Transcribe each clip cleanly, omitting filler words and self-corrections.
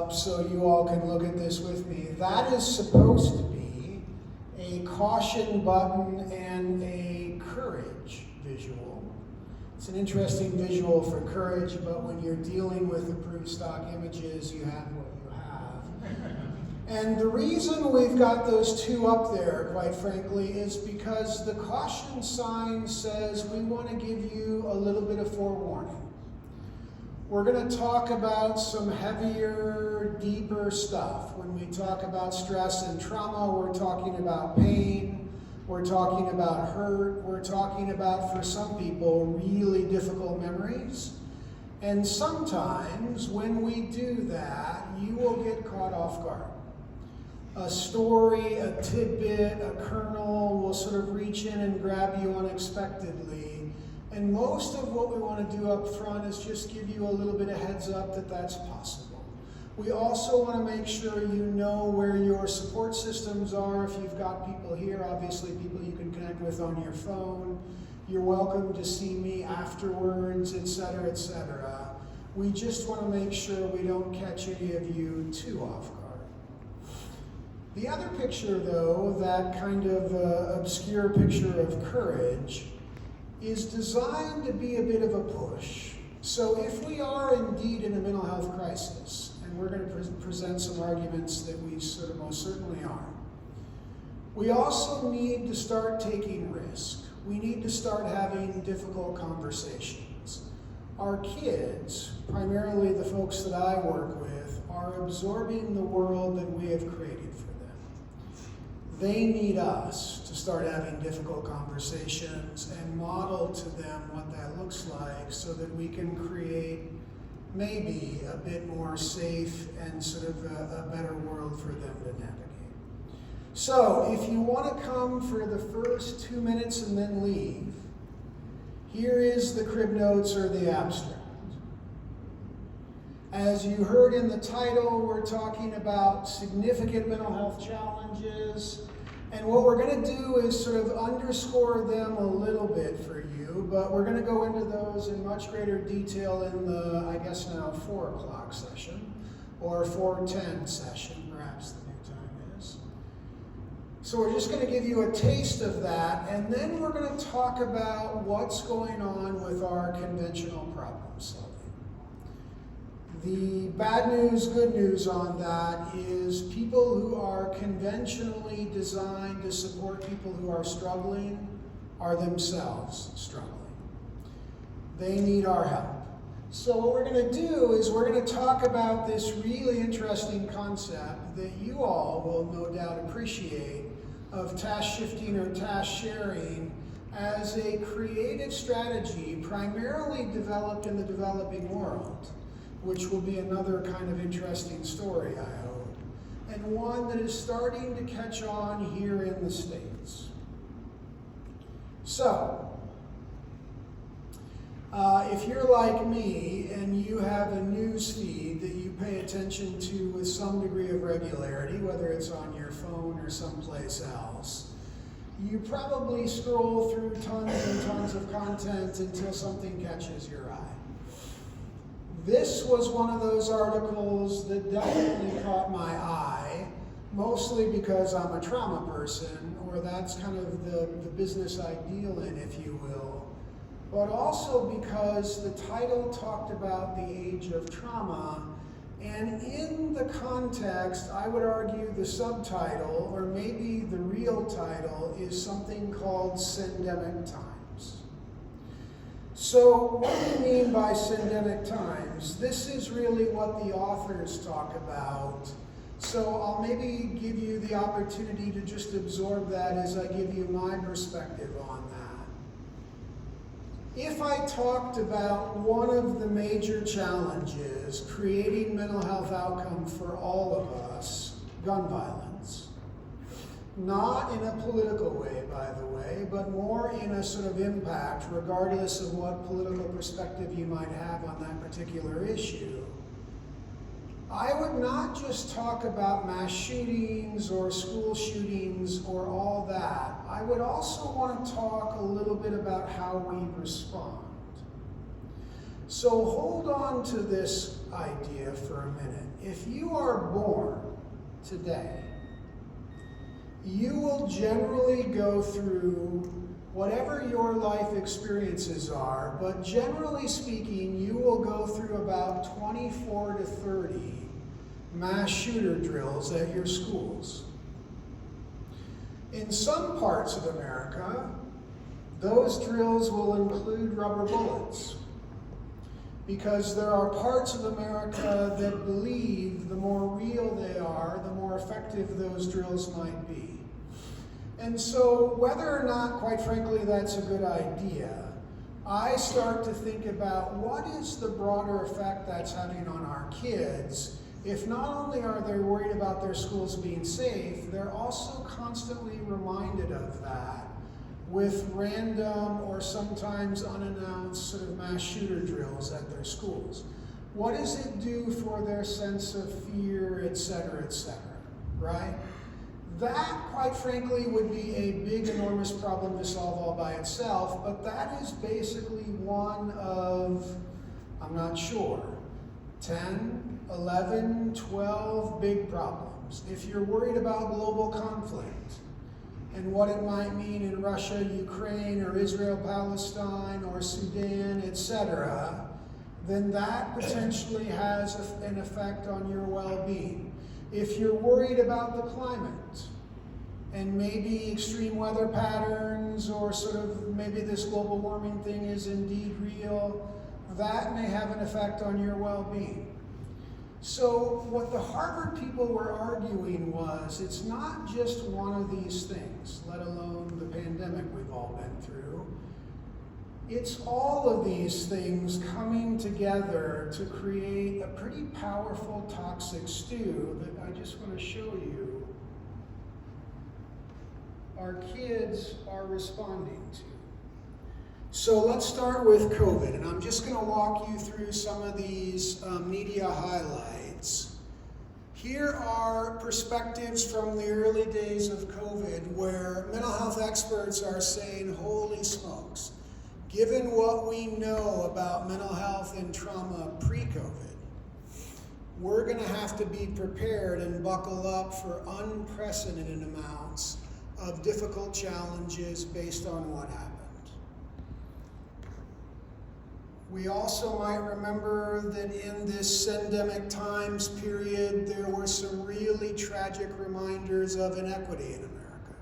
up so you all can look at this with me. That is supposed to be a caution button and a courage visual. It's an interesting visual for courage, but when you're dealing with approved stock images, you have what you have. And the reason we've got those two up there, quite frankly, is because the caution sign says we want to give you a little bit of forewarning. We're going to talk about some heavier, deeper stuff. When we talk about stress and trauma, we're talking about pain, we're talking about hurt, we're talking about, for some people, really difficult memories. And sometimes when we do that, you will get caught off guard. A story, a tidbit, a kernel will sort of reach in and grab you unexpectedly. And most of what we want to do up front is just give you a little bit of heads up that that's possible. We also want to make sure you know where your support systems are. If you've got people here, obviously people you can connect with on your phone. You're welcome to see me afterwards, etc., etc. We just want to make sure we don't catch any of you too off guard. The other picture, though, that kind of obscure picture of courage, is designed to be a bit of a push. So if we are indeed in a mental health crisis, and we're going to present some arguments that we sort of most certainly are, we also need to start taking risk. We need to start having difficult conversations. Our kids, primarily the folks that I work with, are absorbing the world that we have created for them. They need us to start having difficult conversations and model to them what that looks like so that we can create maybe a bit more safe and sort of a better world for them to navigate. So if you want to come for the first 2 minutes and then leave, here is the crib notes or the abstract. As you heard in the title, we're talking about significant mental health challenges, and what we're going to do is sort of underscore them a little bit for you, but we're going to go into those in much greater detail in the, I guess now, 4 o'clock session, or 4:10 session, perhaps the new time is. So we're just going to give you a taste of that, and then we're going to talk about what's going on with our conventional problem solving. The bad news, good news on that is people who are conventionally designed to support people who are struggling are themselves struggling. They need our help. So what we're going to do is we're going to talk about this really interesting concept that you all will no doubt appreciate of task shifting or task sharing as a creative strategy primarily developed in the developing world, which will be another kind of interesting story, I hope, and one that is starting to catch on here in the States. So, if you're like me and you have a news feed that you pay attention to with some degree of regularity, whether it's on your phone or someplace else, you probably scroll through tons and tons of content until something catches your eye. This was one of those articles that definitely caught my eye, mostly because I'm a trauma person, or that's kind of the business I deal in, if you will, but also because the title talked about the age of trauma, and in the context, I would argue the subtitle, or maybe the real title, is something called Syndemic Times. So what do we mean by syndemic times? This is really what the authors talk about. So I'll maybe give you the opportunity to just absorb that as I give you my perspective on that. If I talked about one of the major challenges creating mental health outcome for all of us, gun violence, not in a political way, by the way, but more in a sort of impact, regardless of what political perspective you might have on that particular issue, I would not just talk about mass shootings or school shootings or all that. I would also want to talk a little bit about how we respond. So hold on to this idea for a minute. If you are born today, you will generally go through whatever your life experiences are, but generally speaking, you will go through about 24 to 30 mass shooter drills at your schools. In some parts of America, those drills will include rubber bullets, because there are parts of America that believe the more real they are, the more effective those drills might be. And so whether or not, quite frankly, that's a good idea, I start to think about what is the broader effect that's having on our kids if not only are they worried about their schools being safe, they're also constantly reminded of that with random or sometimes unannounced sort of mass shooter drills at their schools. What does it do for their sense of fear, et cetera, right? That, quite frankly, would be a big, enormous problem to solve all by itself, but that is basically one of, I'm not sure, 10, 11, 12 big problems. If you're worried about global conflict and what it might mean in Russia, Ukraine, or Israel, Palestine, or Sudan, etc., then that potentially has an effect on your well-being. If you're worried about the climate and maybe extreme weather patterns or sort of maybe this global warming thing is indeed real, that may have an effect on your well-being. So what the Harvard people were arguing was it's not just one of these things, let alone the pandemic we've all been through. It's all of these things coming together to create a pretty powerful toxic stew that I just want to show you our kids are responding to. So let's start with COVID, and I'm just going to walk you through some of these media highlights. Here are perspectives from the early days of COVID where mental health experts are saying, holy smokes, given what we know about mental health and trauma pre-COVID, we're going to have to be prepared and buckle up for unprecedented amounts of difficult challenges based on what happened. We also might remember that in this endemic times period, there were some really tragic reminders of inequity in America.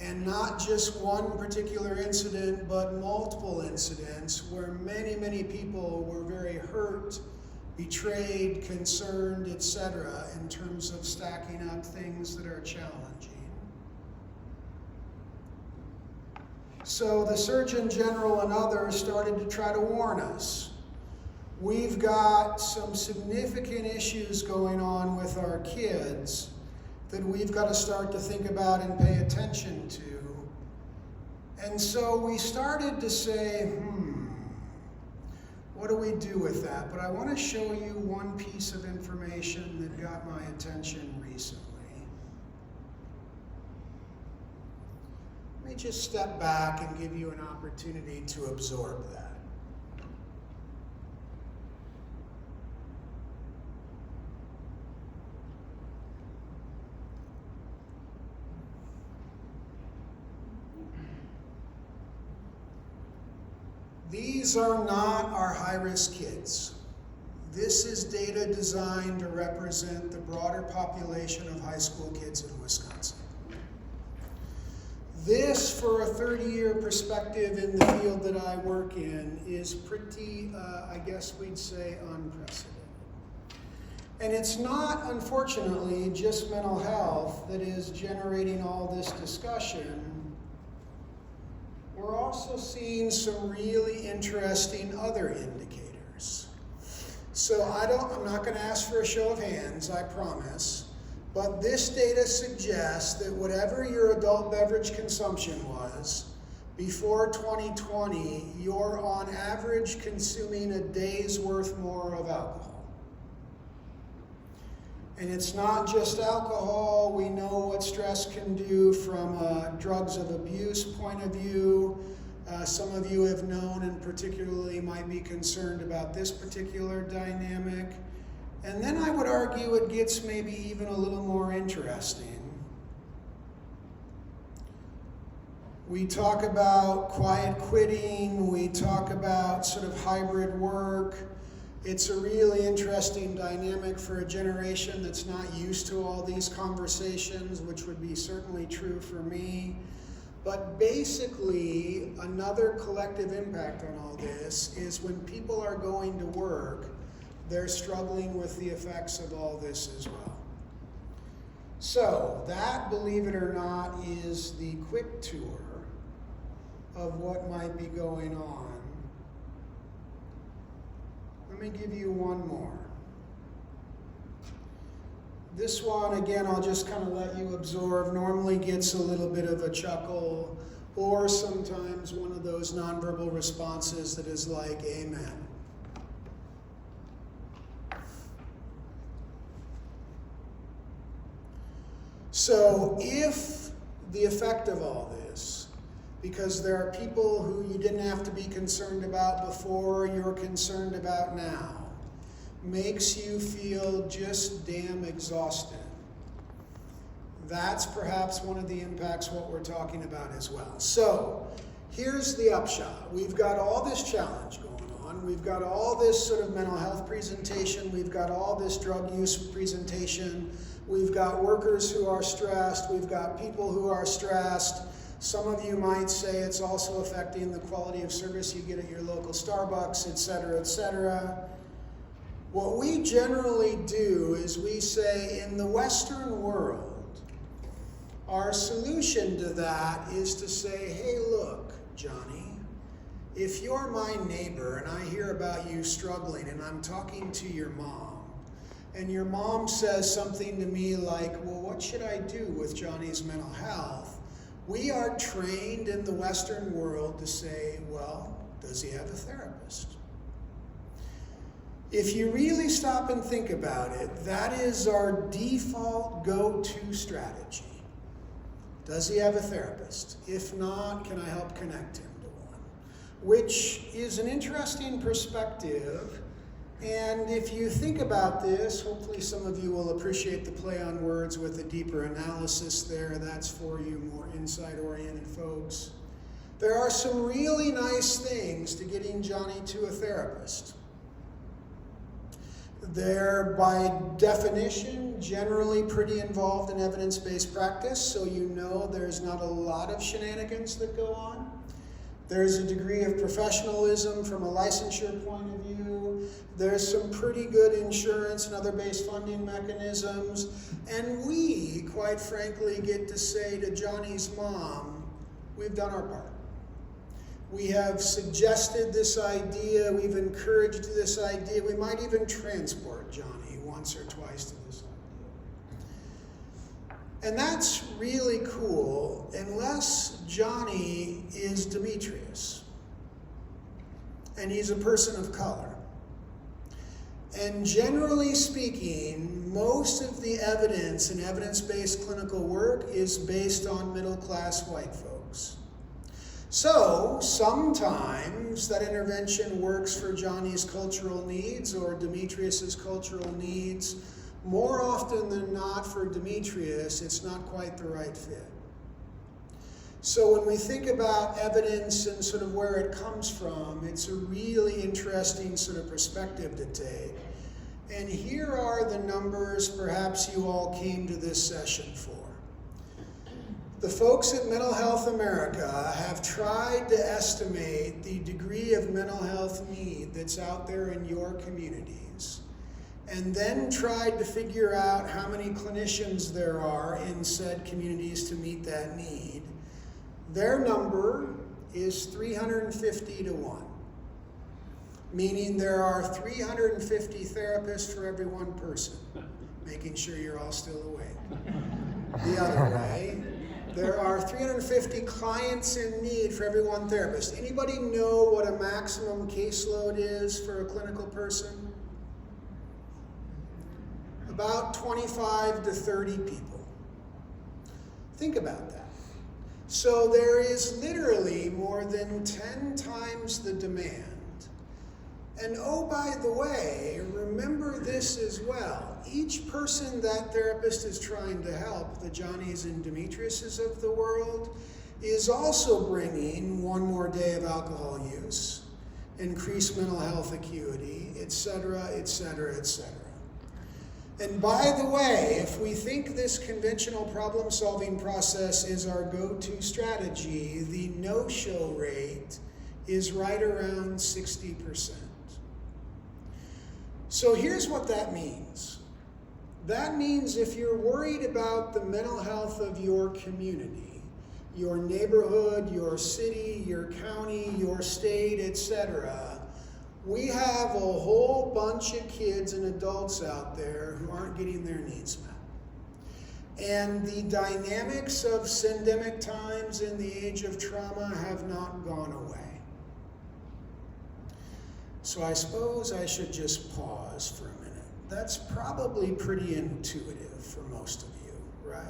And not just one particular incident, but multiple incidents where many, many people were very hurt, betrayed, concerned, etc., in terms of stacking up things that are challenging. So the Surgeon General and others started to try to warn us. We've got some significant issues going on with our kids that we've got to start to think about and pay attention to. And so we started to say, what do we do with that? But I want to show you one piece of information that got my attention recently. Let me just step back and give you an opportunity to absorb that. These are not our high-risk kids. This is data designed to represent the broader population of high school kids in Wisconsin. This, for a 30-year perspective in the field that I work in, is pretty, I guess we'd say, unprecedented. And it's not, unfortunately, just mental health that is generating all this discussion. We're also seeing some really interesting other indicators. So I'm not going to ask for a show of hands, I promise. But this data suggests that whatever your adult beverage consumption was, before 2020, you're on average consuming a day's worth more of alcohol. And it's not just alcohol. We know what stress can do from a drugs of abuse point of view. Some of you have known and particularly might be concerned about this particular dynamic. And then I would argue it gets maybe even a little more interesting. We talk about quiet quitting, we talk about sort of hybrid work. It's a really interesting dynamic for a generation that's not used to all these conversations, which would be certainly true for me. But basically, another collective impact on all this is when people are going to work, they're struggling with the effects of all this as well. So that, believe it or not, is the quick tour of what might be going on. Let me give you one more. This one, again, I'll just kind of let you absorb, normally gets a little bit of a chuckle, or sometimes one of those nonverbal responses that is like, amen. So if the effect of all this, because there are people who you didn't have to be concerned about before, you're concerned about now, makes you feel just damn exhausted, that's perhaps one of the impacts what we're talking about as well. So here's the upshot. We've got all this challenge going on. We've got all this sort of mental health presentation. We've got all this drug use presentation. We've got workers who are stressed. We've got people who are stressed. Some of you might say it's also affecting the quality of service you get at your local Starbucks, et cetera, et cetera. What we generally do is we say in the Western world, our solution to that is to say, hey, look, Johnny, if you're my neighbor and I hear about you struggling and I'm talking to your mom, and your mom says something to me like, well, what should I do with Johnny's mental health? We are trained in the Western world to say, well, does he have a therapist? If you really stop and think about it, that is our default go-to strategy. Does he have a therapist? If not, can I help connect him to one? Which is an interesting perspective. And if you think about this, hopefully some of you will appreciate the play on words with a deeper analysis there. That's for you more insight-oriented folks. There are some really nice things to getting Johnny to a therapist. They're, by definition, generally pretty involved in evidence-based practice, so you know there's not a lot of shenanigans that go on. There's a degree of professionalism from a licensure point of view. There's some pretty good insurance and other base funding mechanisms. And we, quite frankly, get to say to Johnny's mom, we've done our part. We have suggested this idea, we've encouraged this idea, we might even transport Johnny once or twice to this idea. And that's really cool, unless Johnny is Demetrius, and he's a person of color. And generally speaking, most of the evidence in evidence-based clinical work is based on middle-class white folks. So sometimes that intervention works for Johnny's cultural needs or Demetrius's cultural needs. More often than not for Demetrius, it's not quite the right fit. So when we think about evidence and sort of where it comes from, it's a really interesting sort of perspective to take. And here are the numbers perhaps you all came to this session for. The folks at Mental Health America have tried to estimate the degree of mental health need that's out there in your communities, and then tried to figure out how many clinicians there are in said communities to meet that need. Their number is 350 to 1, meaning there are 350 therapists for every one person, making sure you're all still awake. The other way, there are 350 clients in need for every one therapist. Anybody know what a maximum caseload is for a clinical person? About 25 to 30 people. Think about that. So there is literally more than 10 times the demand. And oh, by the way, remember this as well. Each person that therapist is trying to help, the Johnnies and Demetriuses of the world, is also bringing one more day of alcohol use, increased mental health acuity, etc., etc., etc. And by the way, if we think this conventional problem-solving process is our go-to strategy, the no-show rate is right around 60%. So here's what that means. That means if you're worried about the mental health of your community, your neighborhood, your city, your county, your state, etc., we have a whole bunch of kids and adults out there who aren't getting their needs met. And the dynamics of syndemic times in the age of trauma have not gone away. So I suppose I should just pause for a minute. That's probably pretty intuitive for most of you, right?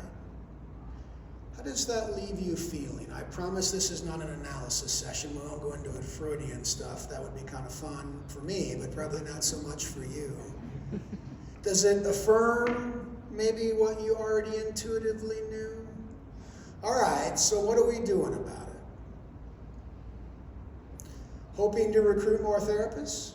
How does that leave you feeling? I promise this is not an analysis session. We won't go into it Freudian stuff. That would be kind of fun for me, but probably not so much for you. Does it affirm maybe what you already intuitively knew? All right, so what are we doing about it? Hoping to recruit more therapists?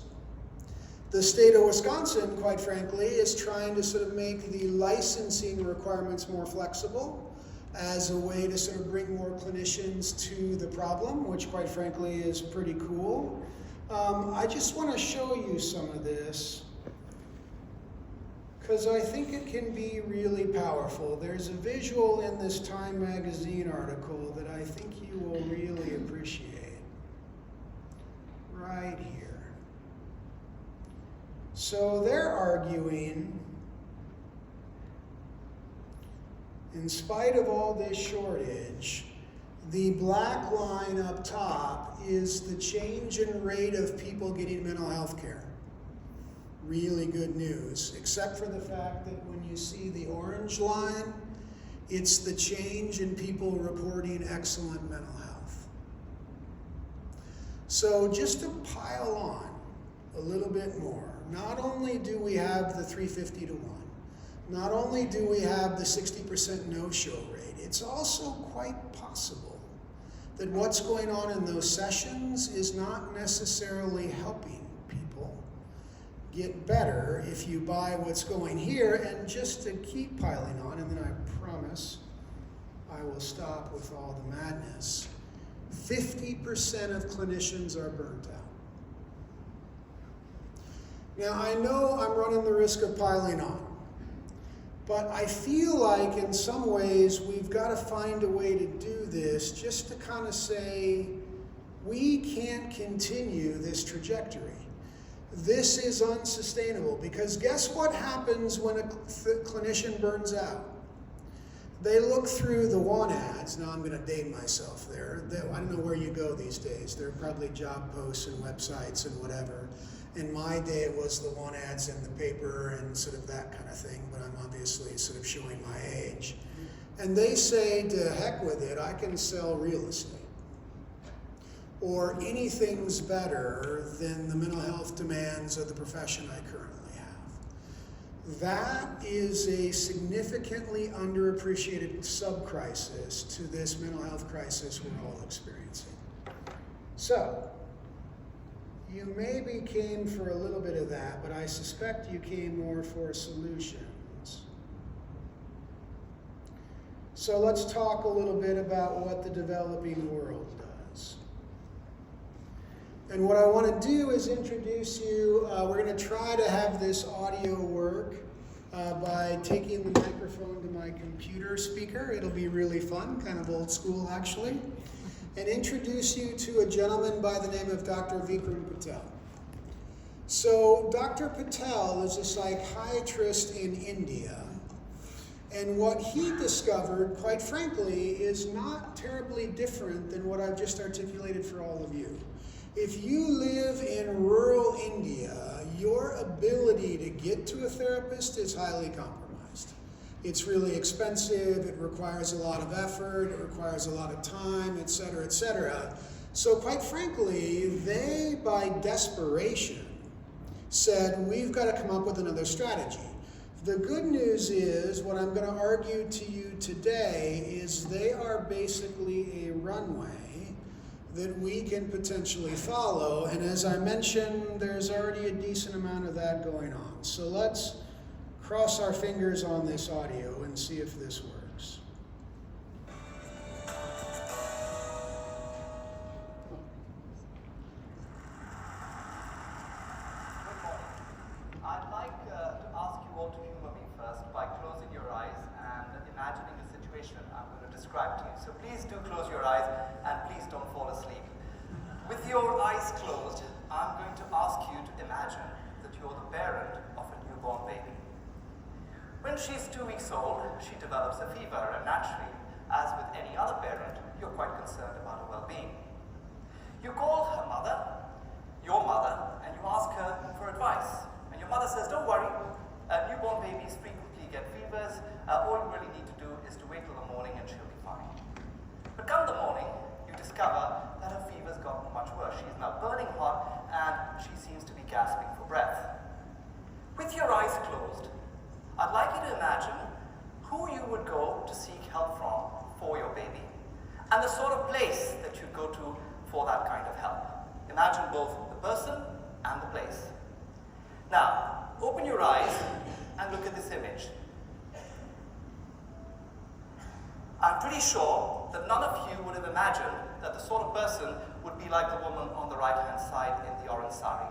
The state of Wisconsin, quite frankly, is trying to sort of make the licensing requirements more flexible as a way to sort of bring more clinicians to the problem, which quite frankly is pretty cool. I just want to show you some of this because I think it can be really powerful. There's a visual in this Time magazine article that I think you will really appreciate. Right here. So they're arguing, in spite of all this shortage, the black line up top is the change in rate of people getting mental health care. Really good news, except for the fact that when you see the orange line, it's the change in people reporting excellent mental health. So just to pile on a little bit more, not only do we have the 350 to 1, not only do we have the 60% no-show rate, it's also quite possible that what's going on in those sessions is not necessarily helping people get better if you buy what's going here. And just to keep piling on, and then I promise I will stop with all the madness, 50% of clinicians are burnt out. Now, I know I'm running the risk of piling on, but I feel like in some ways we've got to find a way to do this just to kind of say, we can't continue this trajectory. This is unsustainable, because guess what happens when a clinician burns out? They look through the want ads. Now I'm going to date myself there. I don't know where you go these days. There are probably job posts and websites and whatever. In my day, it was the want ads in the paper and sort of that kind of thing, but I'm obviously sort of showing my age. And they say, to heck with it, I can sell real estate. Or anything's better than the mental health demands of the profession I currently have. That is a significantly underappreciated sub-crisis to this mental health crisis we're all experiencing. So, you maybe came for a little bit of that, but I suspect you came more for solutions. So let's talk a little bit about what the developing world does. And what I want to do is introduce you, we're going to try to have this audio work by taking the microphone to my computer speaker. It'll be really fun, kind of old school actually. And introduce you to a gentleman by the name of Dr. Vikram Patel. So Dr. Patel is a psychiatrist in India, and what he discovered, quite frankly, is not terribly different than what I've just articulated for all of you. If you live in rural India, your ability to get to a therapist is highly compromised. It's really expensive, it requires a lot of effort, it requires a lot of time, et cetera, et cetera. So quite frankly, they, by desperation, said, we've got to come up with another strategy. The good news is, what I'm going to argue to you today is they are basically a runway that we can potentially follow. And as I mentioned, there's already a decent amount of that going on. So let's cross our fingers on this audio and see if this works. I'd like to ask you all to humor me first by closing your eyes and imagining a situation I'm going to describe to you. So please do close your eyes and please don't fall asleep. With your eyes closed, I'm going to ask you to imagine that you're the parent of a newborn baby. When she's 2 weeks old, she develops a fever, and naturally, as with any other parent, you're quite concerned about her well-being. You call her mother, your mother, and you ask her for advice. And your mother says, don't worry, newborn babies frequently get fevers. All you really need to do is to wait till the morning and she'll be fine. But come the morning, you discover that her fever's gotten much worse. She's now burning hot and she seems to be gasping for breath. With your eyes closed, I'd like you to imagine who you would go to seek help from for your baby and the sort of place that you'd go to for that kind of help. Imagine both the person and the place. Now, open your eyes and look at this image. I'm pretty sure that none of you would have imagined that the sort of person would be like the woman on the right-hand side in the orange sari.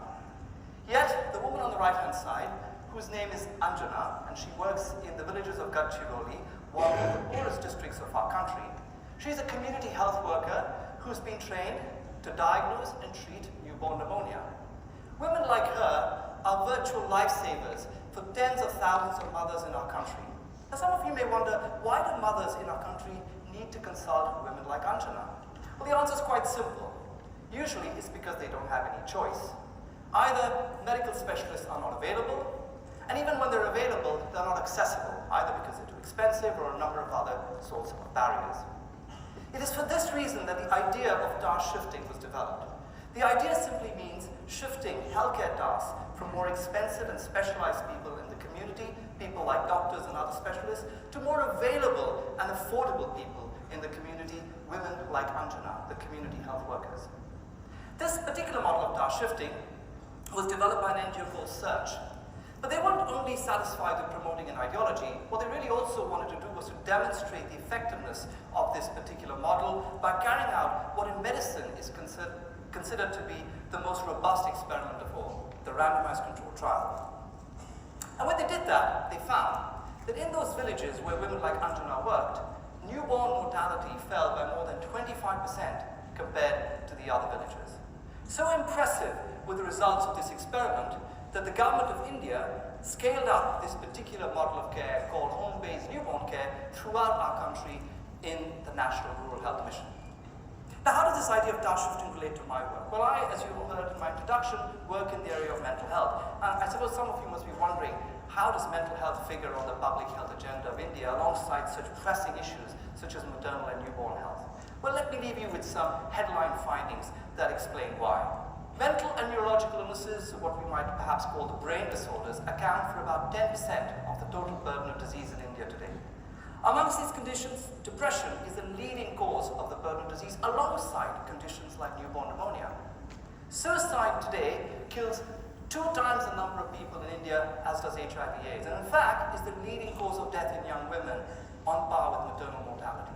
Yet, the woman on the right-hand side, whose name is Anjana, and she works in the villages of Gadchiroli, one of the poorest districts of our country. She's a community health worker who's been trained to diagnose and treat newborn pneumonia. Women like her are virtual lifesavers for tens of thousands of mothers in our country. Now, some of you may wonder, why do mothers in our country need to consult women like Anjana? Well, the answer is quite simple. Usually, it's because they don't have any choice. Either medical specialists are not available, and even when they're available, they're not accessible, either because they're too expensive or a number of other sorts of barriers. It is for this reason that the idea of task shifting was developed. The idea simply means shifting healthcare tasks from more expensive and specialized people in the community, people like doctors and other specialists, to more available and affordable people in the community, women like Anjana, the community health workers. This particular model of task shifting was developed by an NGO called Search. But they weren't only satisfied with promoting an ideology. What they really also wanted to do was to demonstrate the effectiveness of this particular model by carrying out what in medicine is considered to be the most robust experiment of all, the randomized controlled trial. And when they did that, they found that in those villages where women like Anjana worked, newborn mortality fell by more than 25% compared to the other villages. So impressive were the results of this experiment that the government of India scaled up this particular model of care called home-based newborn care throughout our country in the National Rural Health Mission. Now, how does this idea of task shifting relate to my work? Well, I, as you heard in my introduction, work in the area of mental health. And I suppose some of you must be wondering, how does mental health figure on the public health agenda of India alongside such pressing issues such as maternal and newborn health? Well, let me leave you with some headline findings that explain why. Mental and neurological illnesses, what we might perhaps call the brain disorders, account for about 10% of the total burden of disease in India today. Amongst these conditions, depression is the leading cause of the burden of disease alongside conditions like newborn pneumonia. Suicide today kills 2 times the number of people in India as does HIV/AIDS, and in fact is the leading cause of death in young women on par with maternal mortality.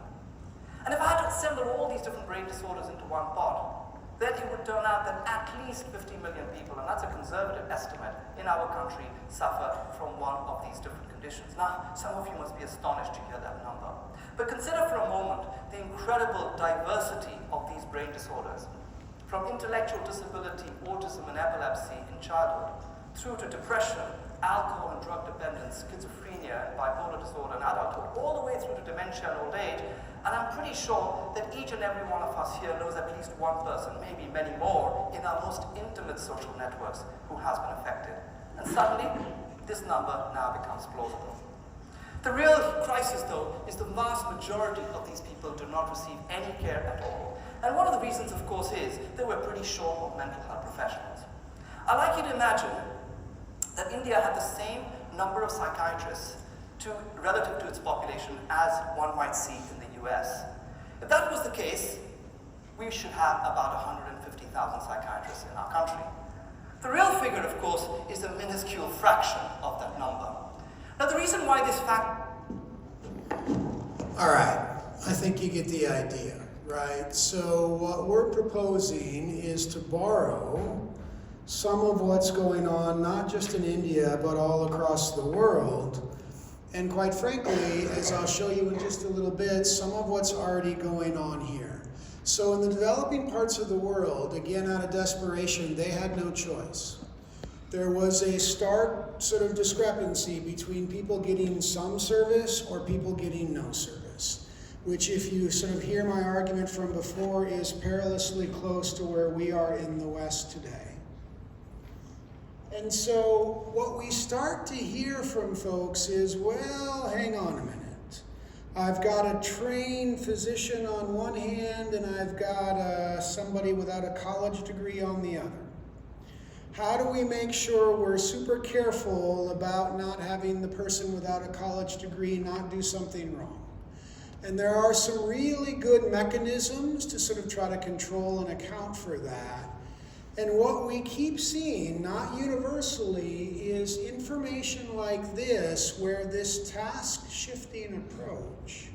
And if I had to assemble all these different brain disorders into one pot, then it would turn out that at least 50 million people, and that's a conservative estimate, in our country suffer from one of these different conditions. Now, some of you must be astonished to hear that number. But consider for a moment the incredible diversity of these brain disorders. From intellectual disability, autism and epilepsy in childhood, through to depression, alcohol and drug dependence, schizophrenia, bipolar disorder in adulthood, all the way through to dementia and old age. And I'm pretty sure that each and every one of us here knows at least one person, maybe many more, in our most intimate social networks who has been affected. And suddenly, this number now becomes plausible. The real crisis, though, is the vast majority of these people do not receive any care at all. And one of the reasons, of course, is that we're pretty short of mental health professionals. I'd like you to imagine that India had the same number of psychiatrists relative to its population as one might see in the US. If that was the case, we should have about 150,000 psychiatrists in our country. The real figure, of course, is a minuscule fraction of that number. Now, the reason why this fact... All right, I think you get the idea, right? So what we're proposing is to borrow some of what's going on, not just in India, but all across the world. And quite frankly, as I'll show you in just a little bit, some of what's already going on here. So in the developing parts of the world, again, out of desperation, they had no choice. There was a stark sort of discrepancy between people getting some service or people getting no service, which, if you sort of hear my argument from before, is perilously close to where we are in the West today. And so what we start to hear from folks is, well, hang on a minute. I've got a trained physician on one hand, and I've got somebody without a college degree on the other. How do we make sure we're super careful about not having the person without a college degree not do something wrong? And there are some really good mechanisms to sort of try to control and account for that. And what we keep seeing, not universally, is information like this, where this task-shifting approach,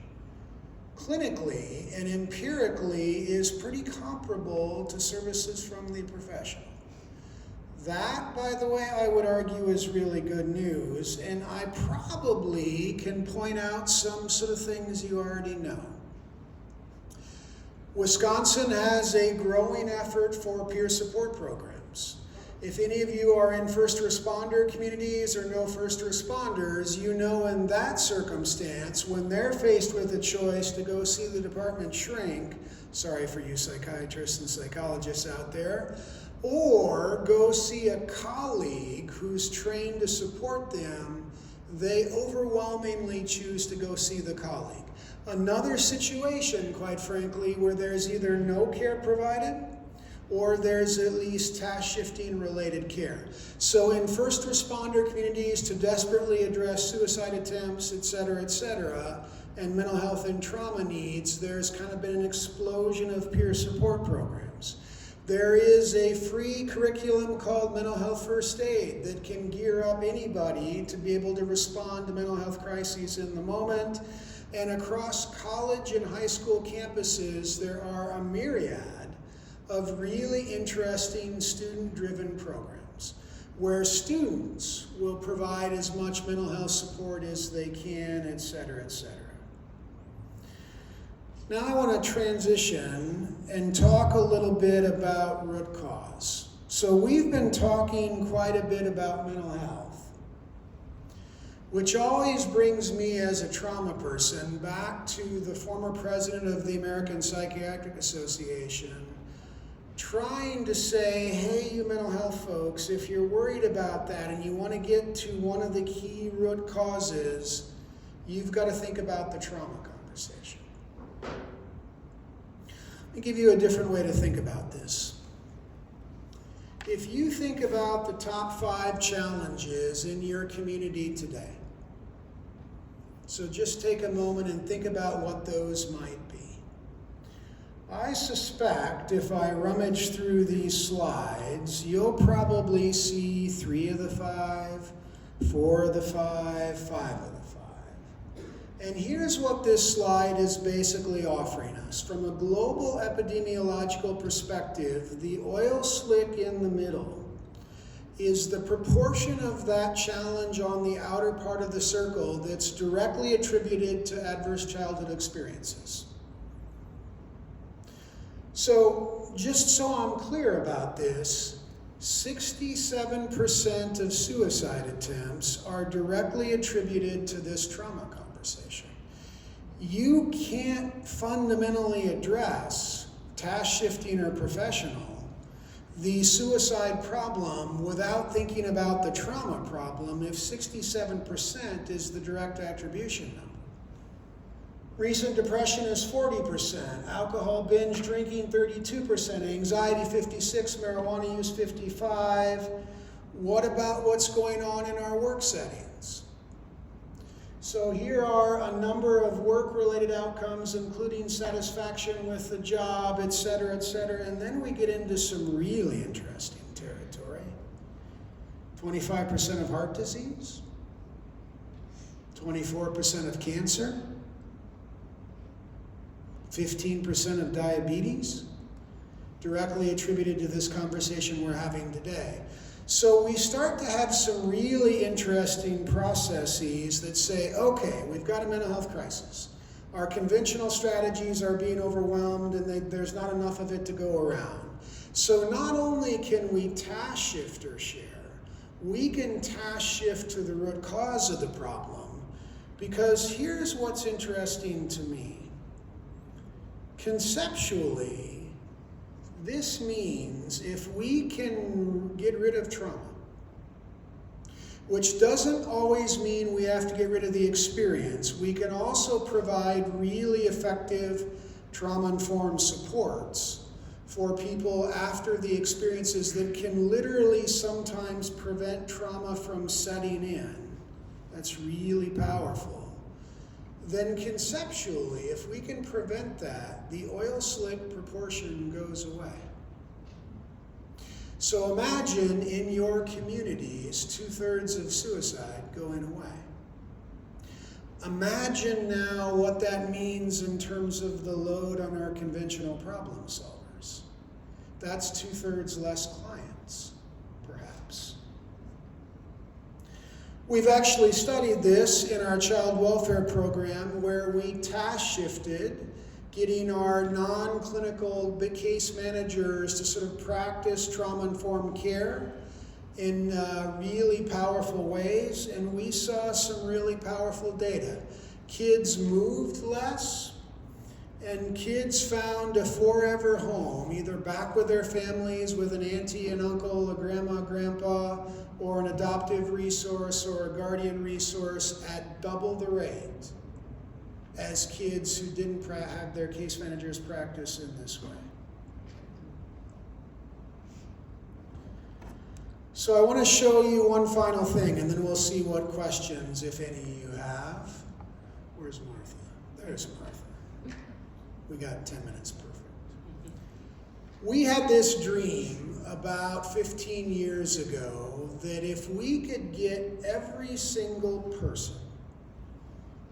clinically and empirically, is pretty comparable to services from the professional. That, by the way, I would argue is really good news, and I probably can point out some sort of things you already know. Wisconsin has a growing effort for peer support programs. If any of you are in first responder communities or know first responders, you know in that circumstance, when they're faced with a choice to go see the department shrink, sorry for you psychiatrists and psychologists out there, or go see a colleague who's trained to support them, they overwhelmingly choose to go see the colleague. Another situation, quite frankly, where there's either no care provided or there's at least task-shifting related care. So in first responder communities, to desperately address suicide attempts, et cetera, and mental health and trauma needs, there's kind of been an explosion of peer support programs. There is a free curriculum called Mental Health First Aid that can gear up anybody to be able to respond to mental health crises in the moment. And across college and high school campuses, there are a myriad of really interesting student-driven programs where students will provide as much mental health support as they can, et cetera, et cetera. Now I want to transition and talk a little bit about root cause. So we've been talking quite a bit about mental health, which always brings me as a trauma person back to the former president of the American Psychiatric Association, trying to say, hey, you mental health folks, if you're worried about that and you want to get to one of the key root causes, you've got to think about the trauma conversation. Let me give you a different way to think about this. If you think about the top 5 challenges in your community today, so just take a moment and think about what those might be. I suspect if I rummage through these slides, you'll probably see 3 of the 5, 4 of the 5, 5 of the 5. And here's what this slide is basically offering us. From a global epidemiological perspective, the oil slick in the middle is the proportion of that challenge on the outer part of the circle that's directly attributed to adverse childhood experiences. So, just so I'm clear about this, 67% of suicide attempts are directly attributed to this trauma conversation. You can't fundamentally address task shifting or professional the suicide problem without thinking about the trauma problem if 67% is the direct attribution number. Recent depression is 40%, alcohol binge drinking 32%, anxiety 56%, marijuana use 55%. What about what's going on in our work settings? So here are a number of work-related outcomes, including satisfaction with the job, et cetera, and then we get into some really interesting territory. 25% of heart disease, 24% of cancer, 15% of diabetes, directly attributed to this conversation we're having today. So we start to have some really interesting processes that say, okay, we've got a mental health crisis. Our conventional strategies are being overwhelmed and there's not enough of it to go around. So not only can we task shift or share, we can task shift to the root cause of the problem, because here's what's interesting to me. Conceptually, this means if we can get rid of trauma, which doesn't always mean we have to get rid of the experience, we can also provide really effective trauma-informed supports for people after the experiences that can literally sometimes prevent trauma from setting in. That's really powerful. Then conceptually, if we can prevent that, the oil slick proportion goes away. So imagine in your communities 2/3 of suicide going away. Imagine now what that means in terms of the load on our conventional problem solvers. That's 2/3 less clients, perhaps. We've actually studied this in our child welfare program, where we task shifted getting our non-clinical big case managers to sort of practice trauma-informed care in really powerful ways, and we saw some really powerful data. Kids moved less, and kids found a forever home, either back with their families, with an auntie and uncle, a grandma, grandpa, or an adoptive resource or a guardian resource at double the rate as kids who didn't have their case managers practice in this way. So I want to show you one final thing, and then we'll see what questions, if any, you have. Where's Martha? There's Martha. We got 10 minutes, perfect. We had this dream about 15 years ago that if we could get every single person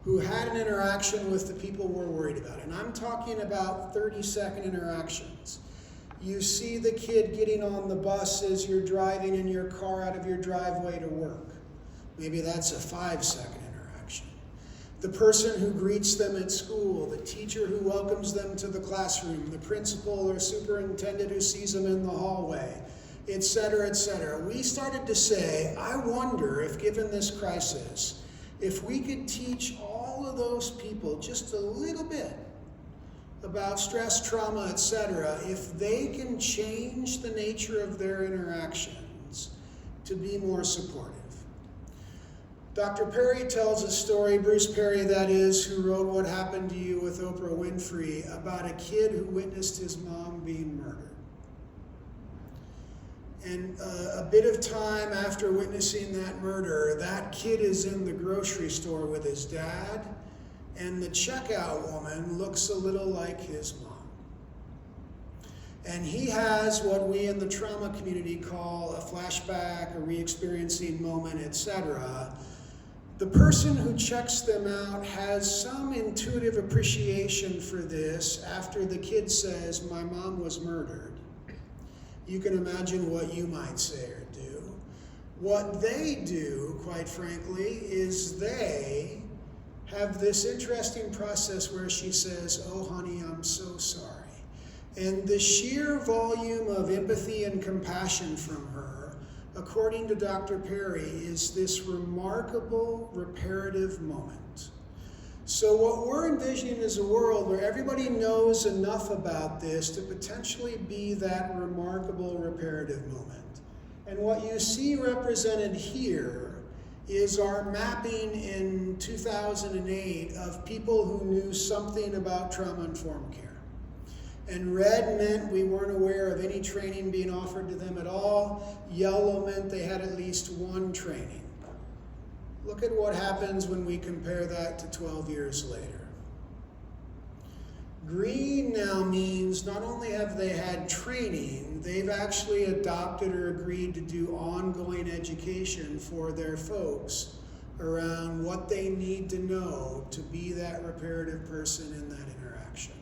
who had an interaction with the people we're worried about, and I'm talking about 30-second interactions. You see the kid getting on the bus as you're driving in your car out of your driveway to work. Maybe that's a 5-second interaction. The person who greets them at school, the teacher who welcomes them to the classroom, the principal or superintendent who sees them in the hallway, et cetera, et cetera. We started to say, I wonder if, given this crisis, if we could teach all of those people just a little bit about stress, trauma, et cetera, if they can change the nature of their interactions to be more supportive. Dr. Perry tells a story, Bruce Perry that is, who wrote What Happened to You with Oprah Winfrey, about a kid who witnessed his mom being murdered. And a bit of time after witnessing that murder, that kid is in the grocery store with his dad, and the checkout woman looks a little like his mom. And he has what we in the trauma community call a flashback, a re-experiencing moment, etc. The person who checks them out has some intuitive appreciation for this after the kid says, my mom was murdered. You can imagine what you might say or do. What they do, quite frankly, is they have this interesting process where she says, oh honey, I'm so sorry. And the sheer volume of empathy and compassion from her, according to Dr. Perry, is this remarkable reparative moment. So what we're envisioning is a world where everybody knows enough about this to potentially be that remarkable reparative moment. And what you see represented here is our mapping in 2008 of people who knew something about trauma-informed care. And red meant we weren't aware of any training being offered to them at all. Yellow meant they had at least one training. Look at what happens when we compare that to 12 years later. Green now means not only have they had training, they've actually adopted or agreed to do ongoing education for their folks around what they need to know to be that reparative person in that interaction.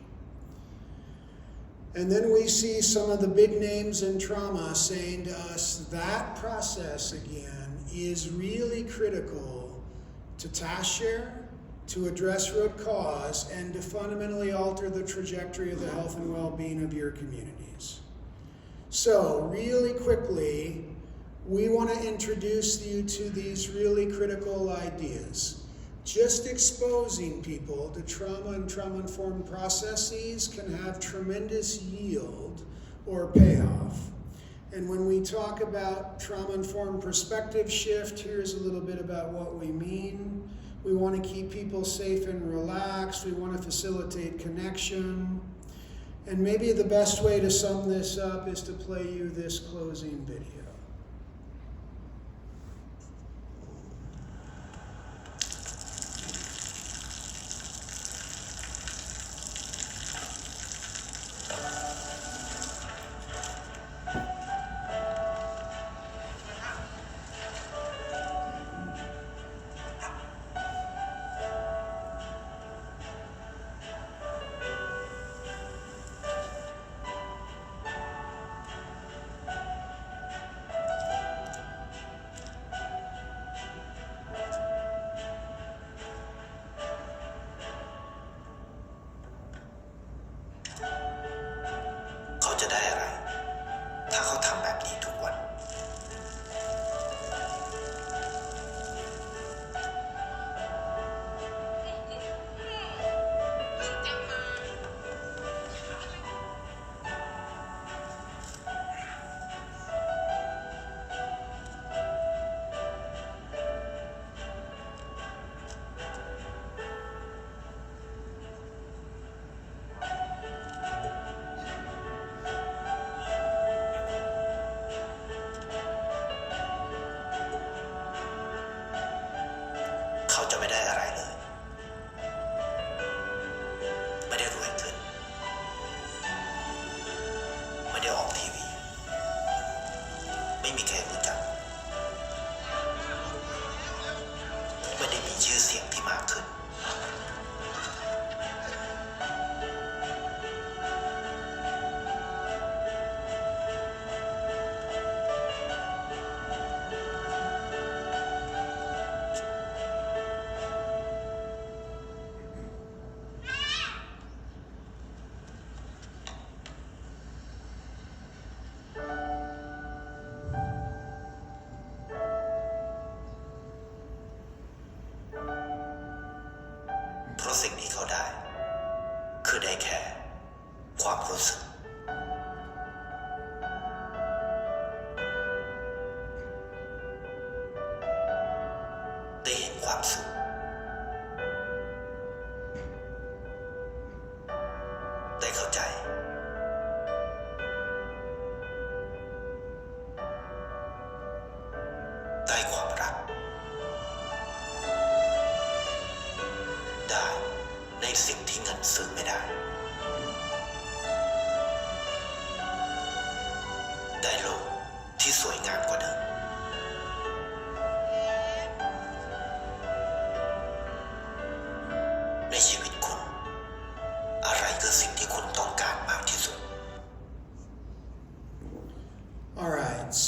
And then we see some of the big names in trauma saying to us that process again is really critical to task share, to address root cause, and to fundamentally alter the trajectory of the health and well-being of your communities. So, really quickly, we want to introduce you to these really critical ideas. Just exposing people to trauma and trauma-informed processes can have tremendous yield or payoff. And when we talk about trauma-informed perspective shift, here's a little bit about what we mean. We want to keep people safe and relaxed. We want to facilitate connection. And maybe the best way to sum this up is to play you this closing video.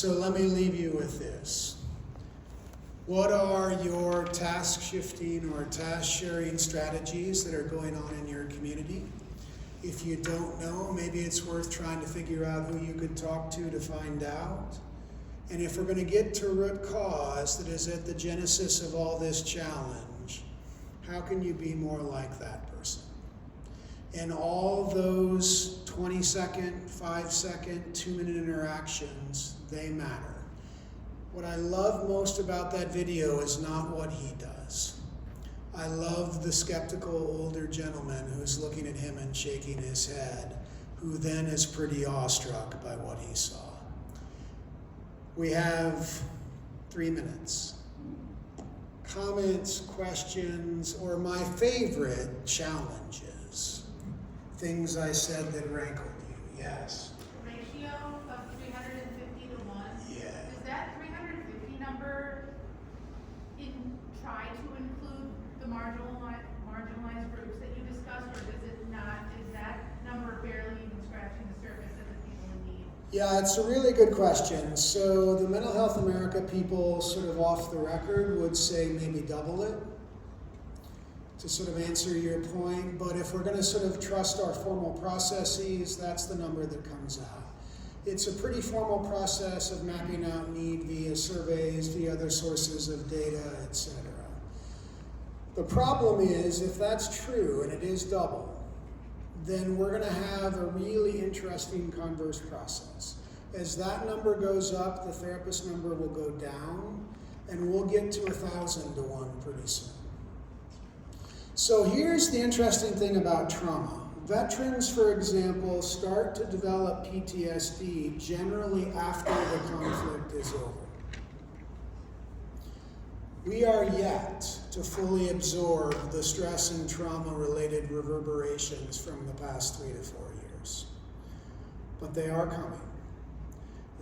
So let me leave you with this. What are your task shifting or task sharing strategies that are going on in your community? If you don't know, maybe it's worth trying to figure out who you could talk to find out. And if we're going to get to root cause that is at the genesis of all this challenge, How can you be more like that person? And all those 20-second, 5-second, 2-minute interactions, they matter. What I love most about that video is not what he does. I love the skeptical older gentleman who's looking at him and shaking his head, who then is pretty awestruck by what he saw. We have 3 minutes. Comments, questions, or my favorite, challenges. Things I said that rankled you. Yes? The ratio of 350 to 1. Yeah. Does that 350 number try to include the marginalized groups that you discussed, or does it not? Is that number barely even scratching the surface of the people in need? Yeah, it's a really good question. So the Mental Health America people, sort of off the record, would say maybe double it to sort of answer your point. But if we're going to sort of trust our formal processes, that's the number that comes out. It's a pretty formal process of mapping out need via surveys, via other sources of data, etc. The problem is, if that's true, and it is double, then we're going to have a really interesting converse process. As that number goes up, the therapist number will go down, and we'll get to 1,000 to 1 pretty soon. So here's the interesting thing about trauma. Veterans, for example, start to develop PTSD generally after the conflict is over. We are yet to fully absorb the stress and trauma-related reverberations from the past 3 to 4 years. But they are coming.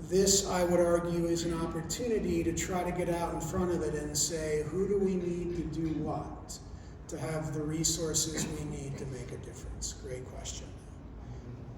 This, I would argue, is an opportunity to try to get out in front of it and say, who do we need to do what to have the resources we need to make a difference? Great question.